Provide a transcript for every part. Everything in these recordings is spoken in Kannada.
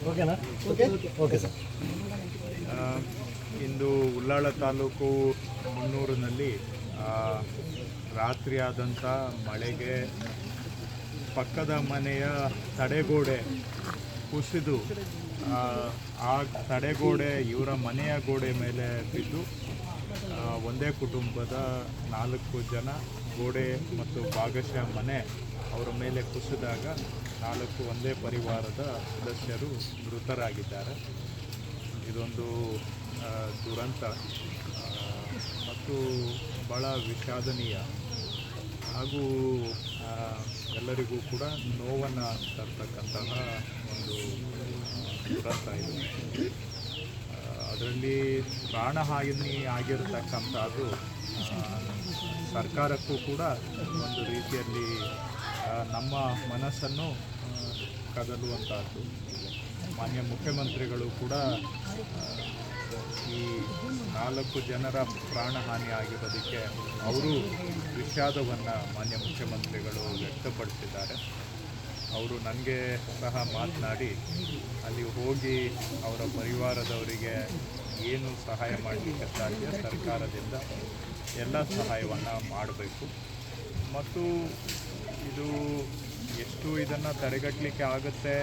ಓಕೆನಾ? Okay sir. ಇಂದು ಉಳ್ಳಾಳ ತಾಲೂಕು ಮುನ್ನೂರಿನಲ್ಲಿ ರಾತ್ರಿ ಆದಂಥ ಮಳೆಗೆ ಪಕ್ಕದ ಮನೆಯ ತಡೆಗೋಡೆ ಕುಸಿದು ಆ ತಡೆಗೋಡೆ ಇವರ ಮನೆಯ ಗೋಡೆ ಮೇಲೆ ಬಿದ್ದು ಒಂದೇ ಕುಟುಂಬದ 4 ಜನ ಗೋಡೆ ಮತ್ತು ಭಾಗಶಃ ಮನೆ ಅವರ ಮೇಲೆ ಕುಸಿದಾಗ 4 ಒಂದೇ ಪರಿವಾರದ ಸದಸ್ಯರು ಮೃತರಾಗಿದ್ದಾರೆ. ಇದೊಂದು ದುರಂತ ಮತ್ತು ಭಾಳ ವಿಷಾದನೀಯ ಹಾಗೂ ಎಲ್ಲರಿಗೂ ಕೂಡ ನೋವನ್ನು ತರ್ತಕ್ಕಂತಹ ಒಂದು ದುರಂತ ಇದು. ಅದರಲ್ಲಿ ಪ್ರಾಣಹಾನಿ ಆಗಿರತಕ್ಕಂಥದ್ದು ಸರ್ಕಾರಕ್ಕೂ ಕೂಡ ಒಂದು ರೀತಿಯಲ್ಲಿ ನಮ್ಮ ಮನಸ್ಸನ್ನು ಕದಲುವಂಥದ್ದು. ಮಾನ್ಯ ಮುಖ್ಯಮಂತ್ರಿಗಳು ಕೂಡ ಈ 4 ಜನರ ಪ್ರಾಣಹಾನಿ ಆಗಿರೋದಕ್ಕೆ ಅವರು ವಿಷಾದವನ್ನು ಮಾನ್ಯ ಮುಖ್ಯಮಂತ್ರಿಗಳು ವ್ಯಕ್ತಪಡಿಸಿದ್ದಾರೆ. ಅವರು ನನಗೆ ಸಹ ಮಾತನಾಡಿ ಅಲ್ಲಿ ಹೋಗಿ ಅವರ ಪರಿವಾರದವರಿಗೆ ಏನು ಸಹಾಯ ಮಾಡಲಿಕ್ಕೆ ಸಾಧ್ಯ ಸರ್ಕಾರದಿಂದ ಎಲ್ಲ ಸಹಾಯವನ್ನು ಮಾಡಬೇಕು ಮತ್ತು ಇದು ಎಷ್ಟು ಇದನ್ನು ತಡೆಗಟ್ಟಲಿಕ್ಕೆ ಆಗುತ್ತೆ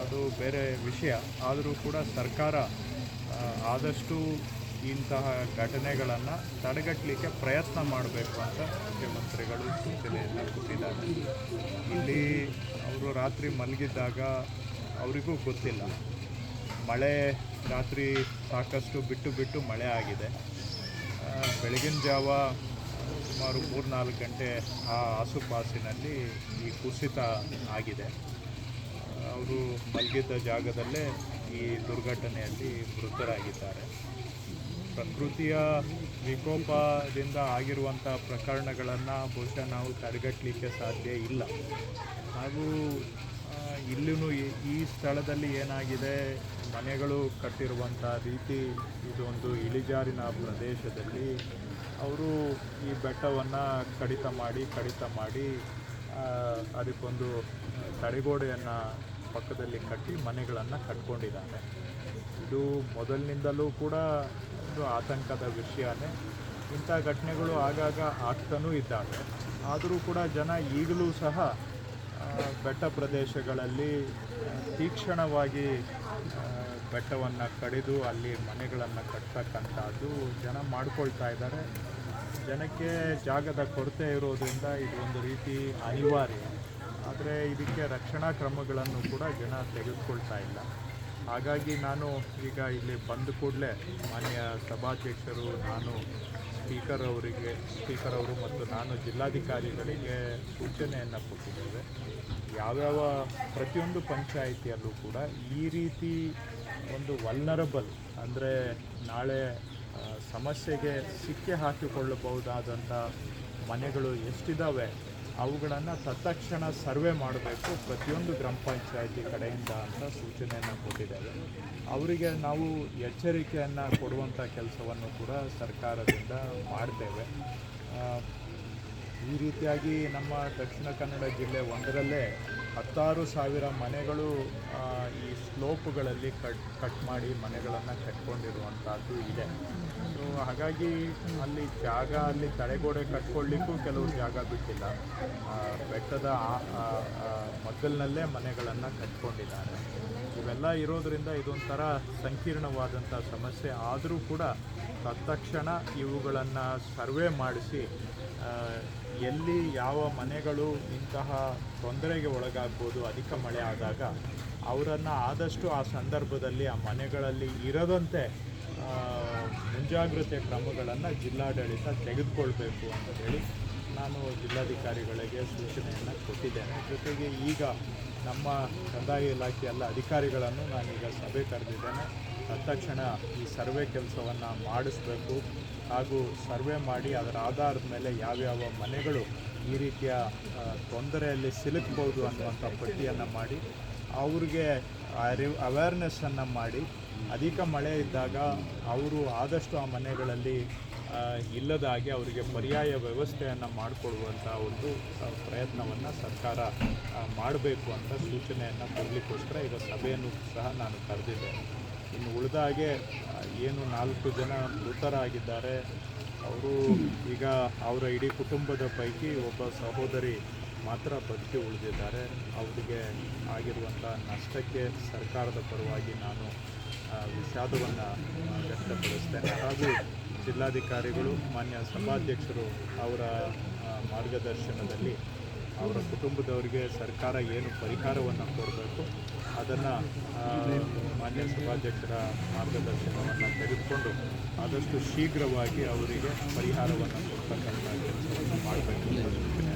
ಅದು ಬೇರೆ ವಿಷಯ. ಆದರೂ ಕೂಡ ಸರ್ಕಾರ ಆದಷ್ಟು ಇಂತಹ ಘಟನೆಗಳನ್ನು ತಡೆಗಟ್ಟಲಿಕ್ಕೆ ಪ್ರಯತ್ನ ಮಾಡಬೇಕು ಅಂತ ಮುಖ್ಯಮಂತ್ರಿಗಳು ಸೂಚನೆಯನ್ನು ಕೊಟ್ಟಿದ್ದಾರೆ. ಇಲ್ಲಿ ಅವರು ರಾತ್ರಿ ಮಲಗಿದ್ದಾಗ ಅವರಿಗೂ ಗೊತ್ತಿಲ್ಲ, ಮಳೆ ರಾತ್ರಿ ಸಾಕಷ್ಟು ಬಿಟ್ಟು ಮಳೆ ಆಗಿದೆ. ಬೆಳಗಿನ ಜಾವ ಸುಮಾರು 3-4 ಗಂಟೆ ಆ ಆಸುಪಾಸಿನಲ್ಲಿ ಈ ಕುಸಿತ ಆಗಿದೆ. ಅವರು ಮಲಗಿದ್ದ ಜಾಗದಲ್ಲೇ ಈ ದುರ್ಘಟನೆಯಲ್ಲಿ ಮೃತರಾಗಿದ್ದಾರೆ. ಪ್ರಕೃತಿಯ ವಿಕೋಪದಿಂದ ಆಗಿರುವಂಥ ಪ್ರಕರಣಗಳನ್ನು ಬಹುಶಃ ನಾವು ತಡೆಗಟ್ಟಲಿಕ್ಕೆ ಸಾಧ್ಯ ಇಲ್ಲ. ಹಾಗೂ ಇಲ್ಲೂ ಈ ಸ್ಥಳದಲ್ಲಿ ಏನಾಗಿದೆ, ಮನೆಗಳು ಕಟ್ಟಿರುವಂಥ ರೀತಿ ಇದೊಂದು ಇಳಿಜಾರಿನ ಪ್ರದೇಶದಲ್ಲಿ ಅವರು ಈ ಬೆಟ್ಟವನ್ನು ಕಡಿತ ಮಾಡಿ ಅದಕ್ಕೊಂದು ತಡೆಗೋಡೆಯನ್ನು ಪಕ್ಕದಲ್ಲಿ ಕಟ್ಟಿ ಮನೆಗಳನ್ನು ಕಟ್ಕೊಂಡಿದ್ದಾರೆ. ಇದು ಮೊದಲಿನಿಂದಲೂ ಕೂಡ ಒಂದು ಆತಂಕದ ವಿಷಯನೇ. ಇಂಥ ಘಟನೆಗಳು ಆಗಾಗ ಆಗ್ತಾನೂ ಇದ್ದಾವೆ. ಆದರೂ ಕೂಡ ಜನ ಈಗಲೂ ಸಹ ಬೆಟ್ಟ ಪ್ರದೇಶಗಳಲ್ಲಿ ತೀಕ್ಷ್ಣವಾಗಿ ಬೆಟ್ಟವನ್ನು ಕಡಿದು ಅಲ್ಲಿ ಮನೆಗಳನ್ನು ಕಟ್ತಕ್ಕಂಥದ್ದು ಜನ ಮಾಡ್ಕೊಳ್ತಾ ಇದ್ದಾರೆ. ಜನಕ್ಕೆ ಜಾಗದ ಕೊರತೆ ಇರೋದರಿಂದ ಇದು ಒಂದು ರೀತಿ ಅನಿವಾರ್ಯ. ಆದರೆ ಇದಕ್ಕೆ ರಕ್ಷಣಾ ಕ್ರಮಗಳನ್ನು ಕೂಡ ಜನ ತೆಗೆದುಕೊಳ್ತಾ ಇಲ್ಲ. ಹಾಗಾಗಿ ನಾನು ಈಗ ಇಲ್ಲಿ ಬಂದ ಕೂಡಲೇ ಮಾನ್ಯ ಸಭಾಧ್ಯಕ್ಷರು, ನಾನು ಸ್ಪೀಕರ್ ಅವರು ಮತ್ತು ನಾನು ಜಿಲ್ಲಾಧಿಕಾರಿಗಳಿಗೆ ಸೂಚನೆಯನ್ನು ಕೊಟ್ಟಿದ್ದೇವೆ. ಯಾವ್ಯಾವ ಪ್ರತಿಯೊಂದು ಪಂಚಾಯಿತಿಯಲ್ಲೂ ಕೂಡ ಈ ರೀತಿ ಒಂದು ವಲ್ನರಬಲ್ ಅಂದರೆ ನಾಳೆ ಸಮಸ್ಯೆಗೆ ಸಿಕ್ಕಿ ಹಾಕಿಕೊಳ್ಳಬಹುದಾದಂಥ ಮನೆಗಳು ಎಷ್ಟಿದ್ದಾವೆ ಅವುಗಳನ್ನು ತತ್ಕ್ಷಣ ಸರ್ವೆ ಮಾಡಬೇಕು ಪ್ರತಿಯೊಂದು ಗ್ರಾಮ ಪಂಚಾಯಿತಿ ಕಡೆಯಿಂದ ಅಂತ ಸೂಚನೆಯನ್ನು ಕೊಟ್ಟಿದ್ದೇವೆ. ಅವರಿಗೆ ನಾವು ಎಚ್ಚರಿಕೆಯನ್ನು ಕೊಡುವಂಥ ಕೆಲಸವನ್ನು ಕೂಡ ಸರ್ಕಾರದಿಂದ ಮಾಡ್ತೇವೆ. ಈ ರೀತಿಯಾಗಿ ನಮ್ಮ ದಕ್ಷಿಣ ಕನ್ನಡ ಜಿಲ್ಲೆ ಒಂದರಲ್ಲೇ 16,000 ಮನೆಗಳು ಈ ಸ್ಲೋಪುಗಳಲ್ಲಿ ಕಟ್ ಮಾಡಿ ಮನೆಗಳನ್ನು ಕಟ್ಕೊಂಡಿರುವಂಥದ್ದು ಇದೆ. ಸೊ ಹಾಗಾಗಿ ಅಲ್ಲಿ ತಡೆಗೋಡೆ ಕಟ್ಕೊಳ್ಳಿಕ್ಕೂ ಕೆಲವು ಜಾಗ ಬಿಟ್ಟಿಲ್ಲ. ಬೆಟ್ಟದ ಮಗ್ಗಲಿನಲ್ಲೇ ಮನೆಗಳನ್ನು ಕಟ್ಕೊಂಡಿದ್ದಾರೆ. ಇವೆಲ್ಲ ಇರೋದರಿಂದ ಇದೊಂಥರ ಸಂಕೀರ್ಣವಾದಂಥ ಸಮಸ್ಯೆ. ಆದರೂ ಕೂಡ ತತ್ಕ್ಷಣ ಇವುಗಳನ್ನು ಸರ್ವೆ ಮಾಡಿಸಿ ಎಲ್ಲಿ ಯಾವ ಮನೆಗಳು ಇಂತಹ ತೊಂದರೆಗೆ ಒಳಗಾಗ್ಬೋದು ಅಧಿಕ ಮಳೆ ಆದಾಗ ಅವರನ್ನು ಆದಷ್ಟು ಆ ಸಂದರ್ಭದಲ್ಲಿ ಆ ಮನೆಗಳಲ್ಲಿ ಇರದಂತೆ ಮುಂಜಾಗ್ರತೆ ಕ್ರಮಗಳನ್ನು ಜಿಲ್ಲಾಡಳಿತ ತೆಗೆದುಕೊಳ್ಬೇಕು ಅಂತ ಹೇಳಿ ನಾನು ಜಿಲ್ಲಾಧಿಕಾರಿಗಳಿಗೆ ಸೂಚನೆಯನ್ನು ಕೊಟ್ಟಿದ್ದೇನೆ. ಜೊತೆಗೆ ಈಗ ನಮ್ಮ ಕಂದಾಯ ಇಲಾಖೆಯಲ್ಲ ಅಧಿಕಾರಿಗಳನ್ನು ನಾನೀಗ ಸಭೆ ಕರೆದಿದ್ದೇನೆ. ತತ್ಕ್ಷಣ ಈ ಸರ್ವೆ ಕೆಲಸವನ್ನು ಮಾಡಿಸ್ಬೇಕು ಹಾಗೂ ಸರ್ವೆ ಮಾಡಿ ಅದರ ಆಧಾರದ ಮೇಲೆ ಯಾವ್ಯಾವ ಮನೆಗಳು ಈ ರೀತಿಯ ತೊಂದರೆಯಲ್ಲಿ ಸಿಲುಕ್ಬೋದು ಅನ್ನುವಂಥ ಪಟ್ಟಿಯನ್ನು ಮಾಡಿ ಅವ್ರಿಗೆ ಅವೇರ್ನೆಸ್ಸನ್ನು ಮಾಡಿ ಅಧಿಕ ಮಳೆ ಇದ್ದಾಗ ಅವರು ಆದಷ್ಟು ಆ ಮನೆಗಳಲ್ಲಿ ಇಲ್ಲದ ಹಾಗೆ ಅವರಿಗೆ ಪರ್ಯಾಯ ವ್ಯವಸ್ಥೆಯನ್ನು ಮಾಡಿಕೊಡುವಂಥ ಒಂದು ಪ್ರಯತ್ನವನ್ನು ಸರ್ಕಾರ ಮಾಡಬೇಕು ಅಂತ ಸೂಚನೆಯನ್ನು ಕೊಡಲಿಕ್ಕೋಸ್ಕರ ಈಗ ಸಭೆಯನ್ನು ಸಹ ನಾನು ಕರೆದಿದ್ದೇನೆ. ಇನ್ನು ಉಳಿದ ಹಾಗೆ ಏನು 4 ಜನ ಮೃತರಾಗಿದ್ದಾರೆ, ಅವರು ಈಗ ಅವರ ಇಡೀ ಕುಟುಂಬದ ಪೈಕಿ ಒಬ್ಬ ಸಹೋದರಿ ಮಾತ್ರ ಬದುಕಿ ಉಳಿದಿದ್ದಾರೆ. ಅವರಿಗೆ ಆಗಿರುವಂಥ ನಷ್ಟಕ್ಕೆ ಸರ್ಕಾರದ ಪರವಾಗಿ ನಾನು ವಿಷಾದವನ್ನು ವ್ಯಕ್ತಪಡಿಸ್ತೇನೆ. ಹಾಗೂ ಜಿಲ್ಲಾಧಿಕಾರಿಗಳು, ಮಾನ್ಯ ಸಭಾಧ್ಯಕ್ಷರು ಅವರ ಮಾರ್ಗದರ್ಶನದಲ್ಲಿ ಅವರ ಕುಟುಂಬದವರಿಗೆ ಸರ್ಕಾರ ಏನು ಪರಿಹಾರವನ್ನು ಕೊಡಬೇಕು ಅದನ್ನು ಮಾನ್ಯ ಸಭಾಧ್ಯಕ್ಷರ ಮಾರ್ಗದರ್ಶನವನ್ನು ತೆಗೆದುಕೊಂಡು ಆದಷ್ಟು ಶೀಘ್ರವಾಗಿ ಅವರಿಗೆ ಪರಿಹಾರವನ್ನು ಕೊಡ್ತಕ್ಕಂಥ ಕೆಲಸವನ್ನು ಮಾಡಬೇಕು ಅಂತ ಸೂಚನೆ